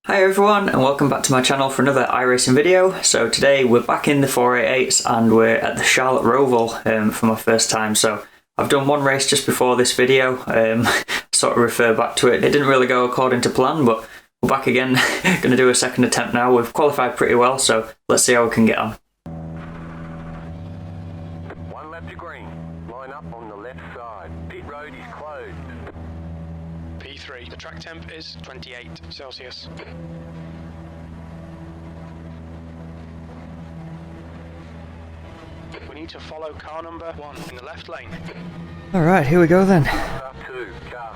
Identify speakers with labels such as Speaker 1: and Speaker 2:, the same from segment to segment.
Speaker 1: Hi everyone and welcome back to my channel for another iRacing video. So today we're back in the 488s and we're at the Charlotte Roval for my first time. So I've done one race just before this video, sort of refer back to it. It didn't really go according to plan, but we're back again. Going to do a second attempt now. We've qualified pretty well, so let's see how we can get on.
Speaker 2: One lap to green. Line up on the left side. Pit road is closed.
Speaker 3: P3. The track temp is 28 Celsius. We need to follow car number 1 in the left lane.
Speaker 1: Alright, here we go then.
Speaker 2: Car 2, car.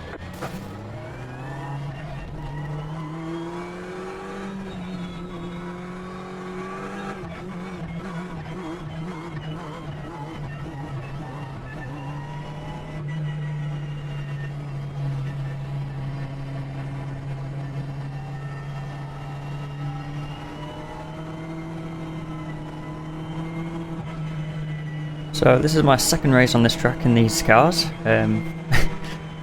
Speaker 1: So this is my second race on this track in these cars.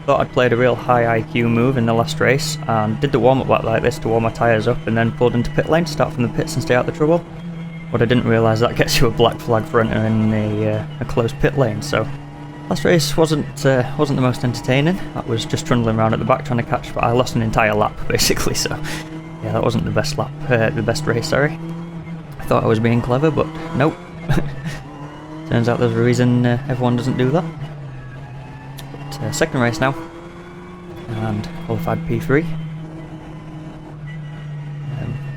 Speaker 1: Thought I'd played a real high IQ move in the last race and did the warm-up lap like this to warm my tyres up and then pulled into pit lane to start from the pits and stay out the trouble. But I didn't realise that gets you a black flag for entering a closed pit lane. So last race wasn't the most entertaining. I was just trundling around at the back trying to catch, but I lost an entire lap basically. So yeah, that wasn't the best lap, the best race. Sorry. I thought I was being clever, but nope. Turns out there's a reason everyone doesn't do that. But second race now, and qualified P3.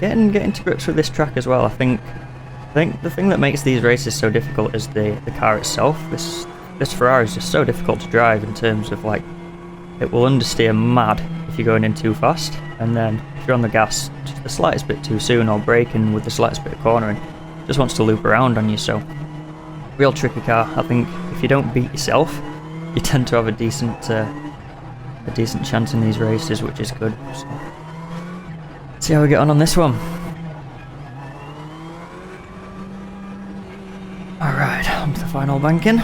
Speaker 1: Getting to grips with this track as well. I think the thing that makes these races so difficult is the car itself. This Ferrari is just so difficult to drive in terms of like it will understeer mad if you're going in too fast, and then if you're on the gas just the slightest bit too soon or braking with the slightest bit of cornering, it just wants to loop around on you. So real tricky car. I think if you don't beat yourself, you tend to have a decent chance in these races, which is good. So, let's see how we get on this one. Alright, on to the final banking.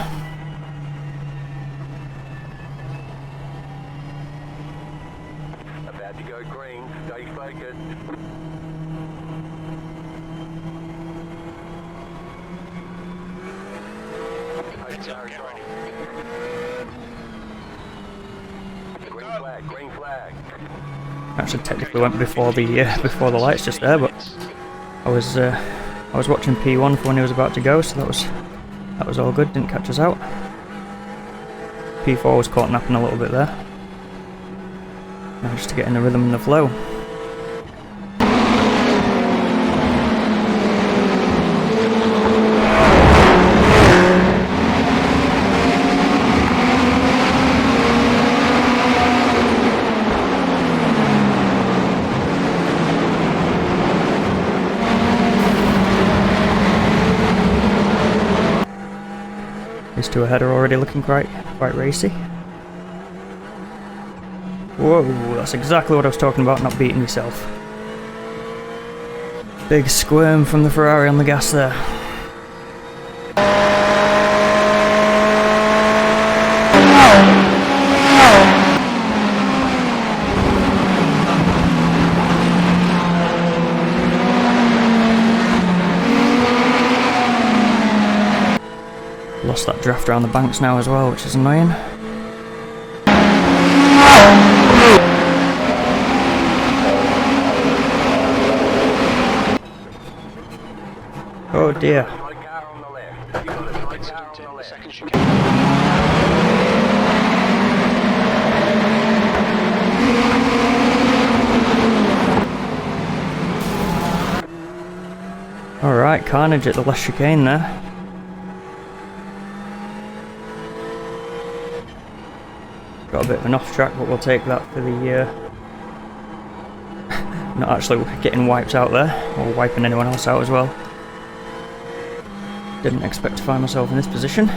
Speaker 2: About to go green. Stay focused.
Speaker 3: Get ready.
Speaker 2: Green flag, green flag.
Speaker 1: Actually, technically went before the lights just there, but I was watching P1 for when he was about to go, so that was all good. Didn't catch us out. P4 was caught napping a little bit there. Now just to get in the rhythm and the flow. These two ahead are already looking quite racy. Whoa, that's exactly what I was talking about, not beating myself. Big squirm from the Ferrari on the gas there. Lost that draft around the banks now as well, which is annoying. Oh dear.
Speaker 2: Slow car on the left. You got a slow car on the left.
Speaker 3: Second chicane.
Speaker 1: Alright, carnage at the last chicane there. Got a bit of an off track, but we'll take that for the not actually getting wiped out there, or wiping anyone else out as well. Didn't expect to find myself in this position.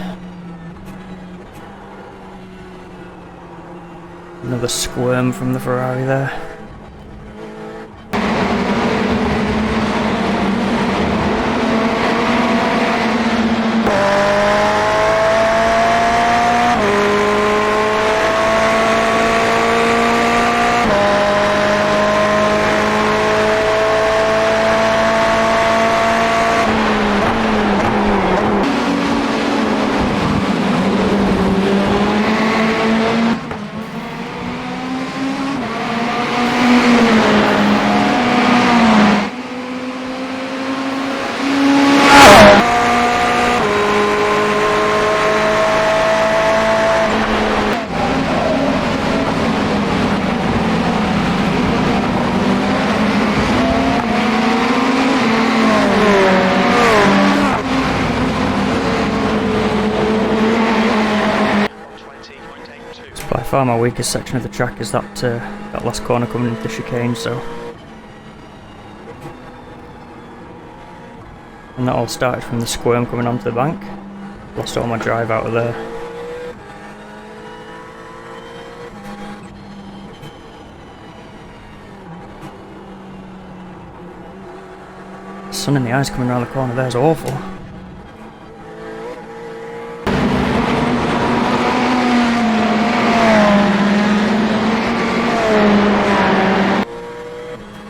Speaker 1: Another squirm from the Ferrari there. far my weakest section of the track is that last corner coming into the chicane, so... And that all started from the squirm coming onto the bank. Lost all my drive out of there. The sun in the eyes coming around the corner there is awful.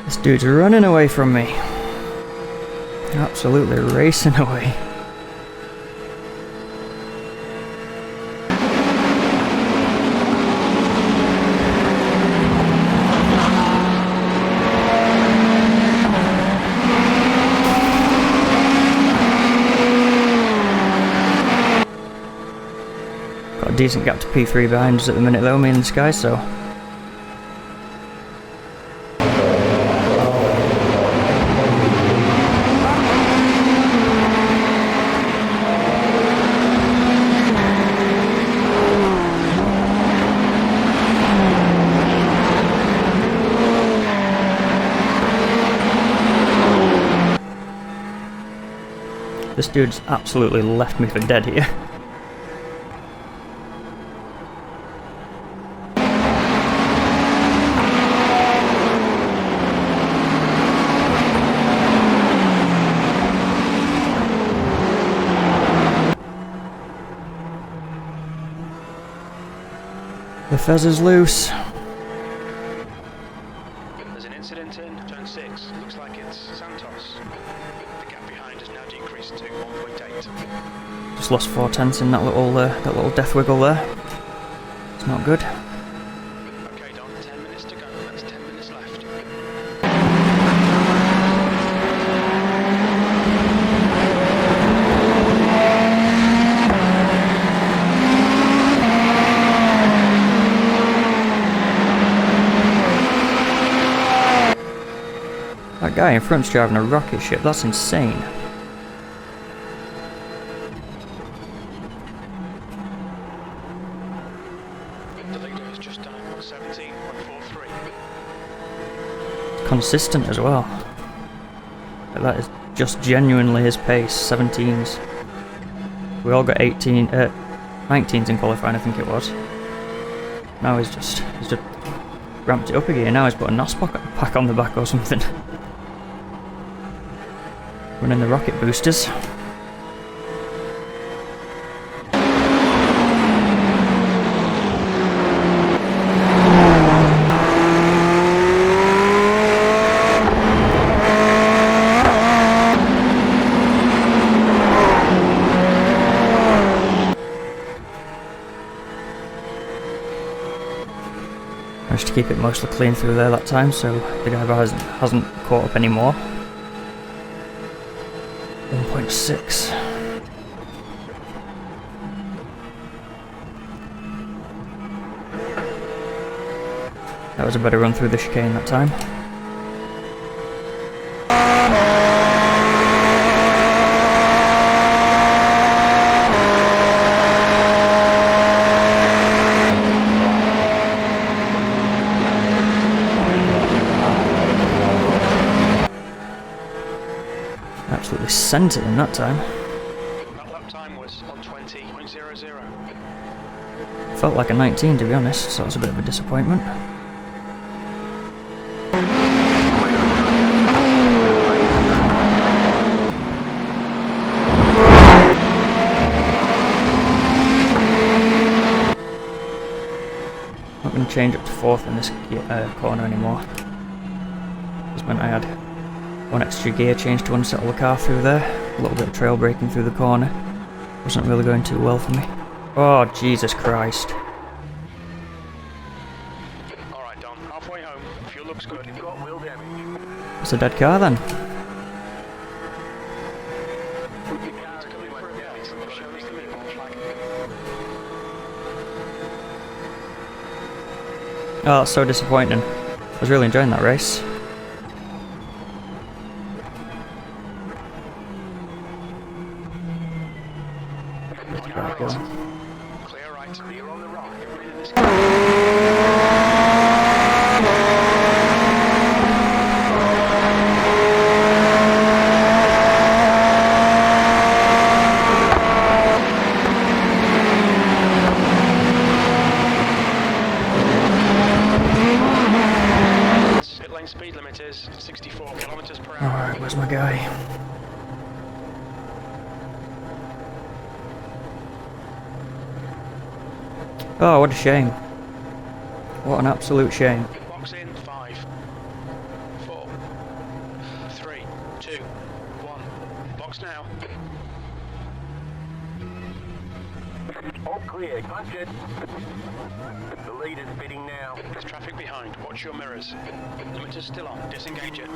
Speaker 1: This dude's running away from me. Absolutely racing away. Got a decent gap to P3 behind us at the minute though, me and this guy, so... This dude's absolutely left me for dead here. The fez is loose.
Speaker 3: There's an incident in turn 6. Looks like it's Santos. The gap behind has now decreased to 1.8.
Speaker 1: Just lost 4/10 in that little death wiggle there. It's not good.
Speaker 3: Okay, Don, 10 minutes to go. That's 10 minutes left.
Speaker 1: That guy in front's driving a rocket ship, that's insane.
Speaker 3: The leader has just done 1:17.43.
Speaker 1: Consistent as well. That is just genuinely his pace, 17s. We all got 19s in qualifying, I think it was. Now he's just ramped it up again. Now he's put a NOS pack on the back or something. Running the rocket boosters. Managed to keep it mostly clean through there that time, so the guy hasn't caught up anymore. 1.6. That was a better run through the chicane that time. Absolutely sent it in that time.
Speaker 3: That lap time was on 20.00.
Speaker 1: Felt like a 19 to be honest, so that's a bit of a disappointment. Not going to change up to 4th in this corner anymore. This meant I had one extra gear change to unsettle the car through there. A little bit of trail braking through the corner. Wasn't really going too well for me. Oh, Jesus Christ.
Speaker 3: Alright, Don, halfway home. Fuel looks good.
Speaker 2: You've got wheel damage.
Speaker 1: It's a dead car then.
Speaker 2: Your car's coming for a bit.
Speaker 3: Show us the vehicle flag.
Speaker 1: Oh, that's so disappointing. I was really enjoying that race.
Speaker 3: Clear right. Clear on the right. Get rid of this. 54 kilometers per hour.
Speaker 1: Alright, where's my guy? Oh, what a shame. What an absolute shame.
Speaker 3: Box in 5, 4, 3, 2, 1. Box now.
Speaker 2: All clear, punch it. The lead is fitting now.
Speaker 3: There's traffic behind. Watch your mirrors. Limiter's still on. Disengage it.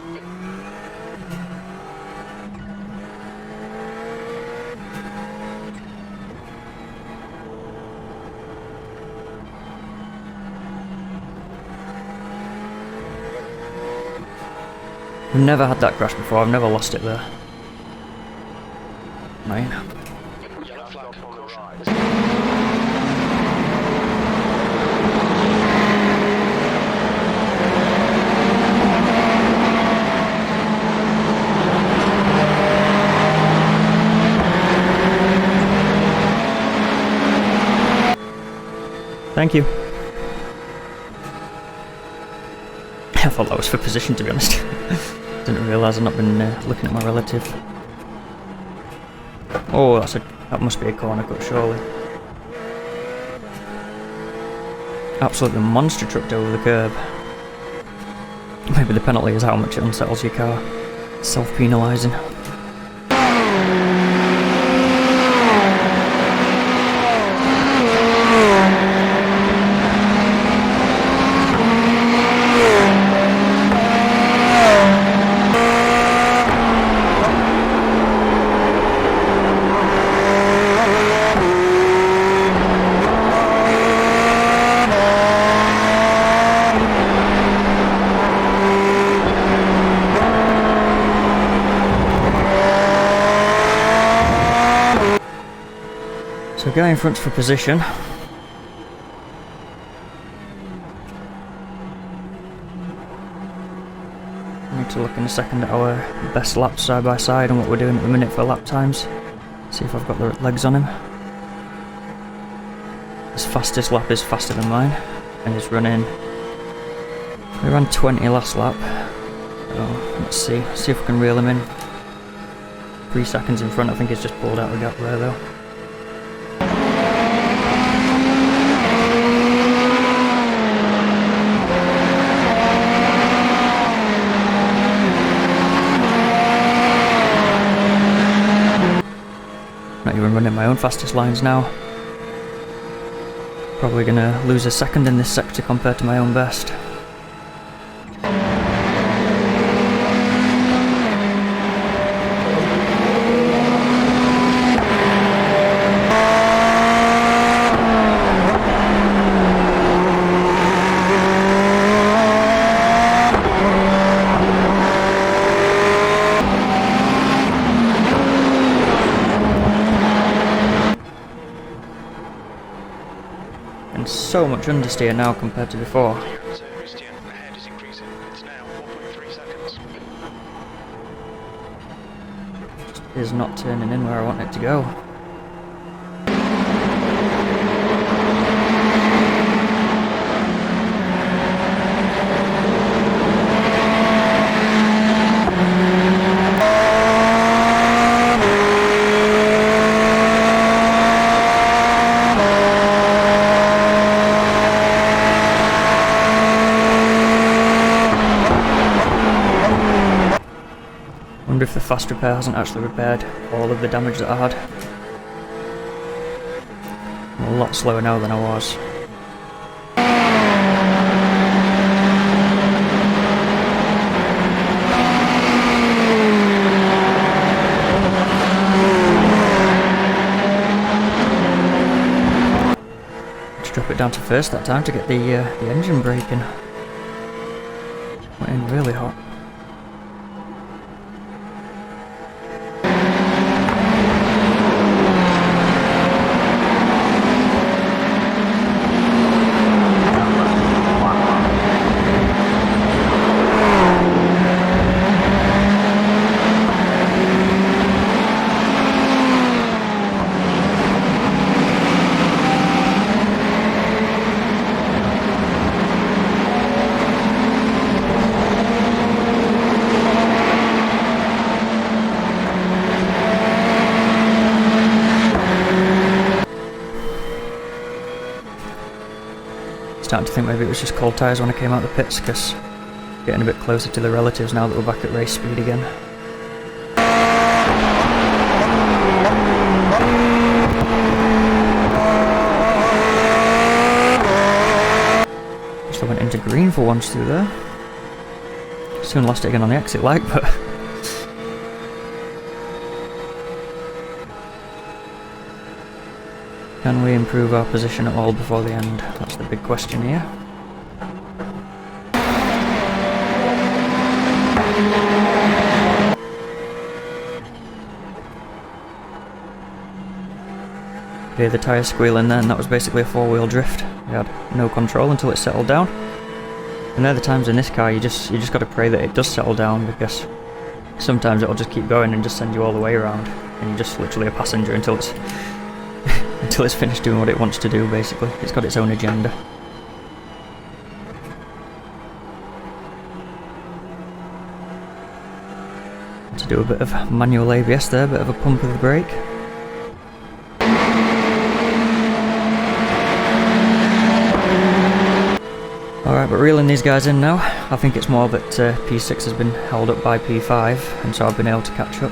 Speaker 1: I've never had that crash before, I've never lost it there. Mine.
Speaker 3: Yellow flag.
Speaker 2: Stop on the
Speaker 3: Caution.
Speaker 2: right.
Speaker 1: Thank you. I thought that was for position, to be honest. Didn't realise I'd not been looking at my relative. Oh, that must be a corner cut, surely. Absolutely monster trucked over the curb. Maybe the penalty is how much it unsettles your car. Self-penalising. So guy in front's for position. I need to look in a second at our best laps side by side and what we're doing at the minute for lap times. See if I've got the legs on him. His fastest lap is faster than mine, and he's running. We ran 20 last lap. So let's see if we can reel him in. 3 seconds in front. I think he's just pulled out the gap there though. Not even running my own fastest lines now. Probably gonna lose a second in this sector compared to my own best. So much understeer now compared to before.
Speaker 3: Christian, ahead is increasing. It's now 1.3 seconds.
Speaker 1: Just is not turning in where I want it to go. Wonder if the fast repair hasn't actually repaired all of the damage that I had. I'm a lot slower now than I was. Let's drop it down to first that time to get the engine braking. Went in really hot. starting to think maybe it was just cold tyres when I came out of the pits, because getting a bit closer to the relatives now that we're back at race speed again. Just I went into green for once through there. Soon lost it again on the exit light, but can we improve our position at all before the end? That's the big question here. Okay, the tyre squealing then, that was basically a four-wheel drift. We had no control until it settled down. And they're the times in this car you just got to pray that it does settle down, because sometimes it'll just keep going and just send you all the way around, and you're just literally a passenger until it's until it's finished doing what it wants to do. Basically, it's got its own agenda. To do a bit of manual ABS there, a bit of a pump of the brake. Alright, but reeling these guys in now. I think it's more that P6 has been held up by P5, and so I've been able to catch up.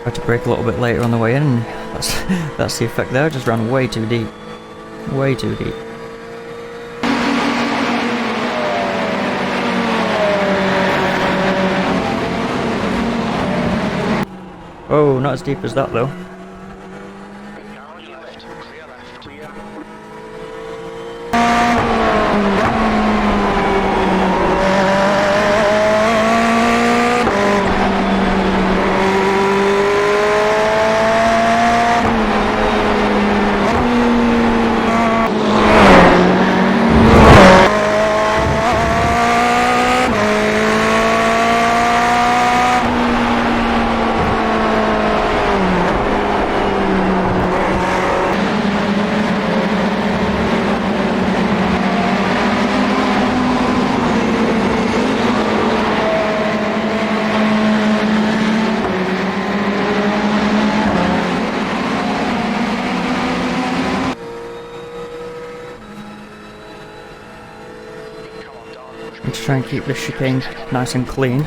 Speaker 1: Tried to brake a little bit later on the way in, and that's the effect there. I just ran way too deep. Way too deep. Oh, not as deep as that though.
Speaker 3: Left, clear left. Clear.
Speaker 1: And to try and keep this chicane nice and clean,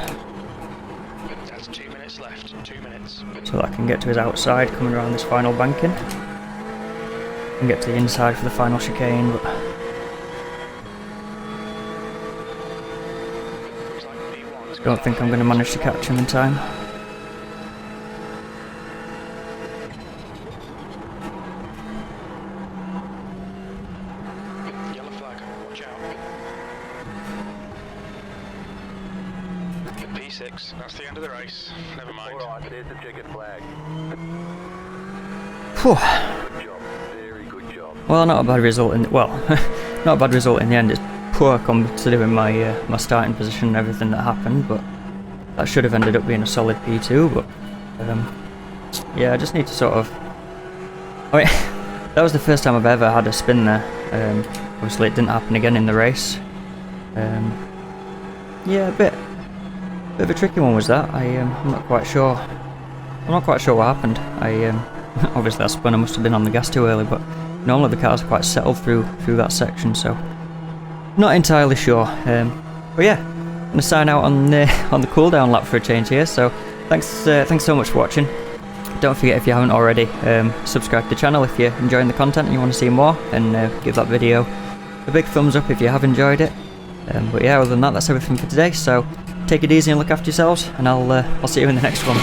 Speaker 3: That's 2 minutes left. 2 minutes.
Speaker 1: so that I can get to his outside coming around this final banking and get to the inside for the final chicane. But
Speaker 3: Looks like B1's
Speaker 1: I don't think I'm going to manage to catch him in time.
Speaker 3: Yellow flag. Watch out. P6. That's the end of the race. Never mind.
Speaker 2: Alright, there's the checkered flag.
Speaker 1: Phew.
Speaker 2: Good job. Very good job.
Speaker 1: Well, not a bad result in not a bad result in the end. It's poor considering my my starting position and everything that happened, but that should have ended up being a solid P2. But yeah, I just need to sort of. I mean, that was the first time I've ever had a spin there. Obviously, it didn't happen again in the race. Yeah, a bit of a tricky one was that. I'm not quite sure. I'm not quite sure what happened. Obviously I spun. I must have been on the gas too early, but normally the cars are quite settled through that section, so not entirely sure. But yeah, I'm gonna sign out on the cooldown lap for a change here. So thanks so much for watching. Don't forget, if you haven't already, subscribe to the channel if you're enjoying the content and you want to see more, and give that video a big thumbs up if you have enjoyed it. But yeah, other than that, that's everything for today. So take it easy and look after yourselves, and I'll see you in the next one.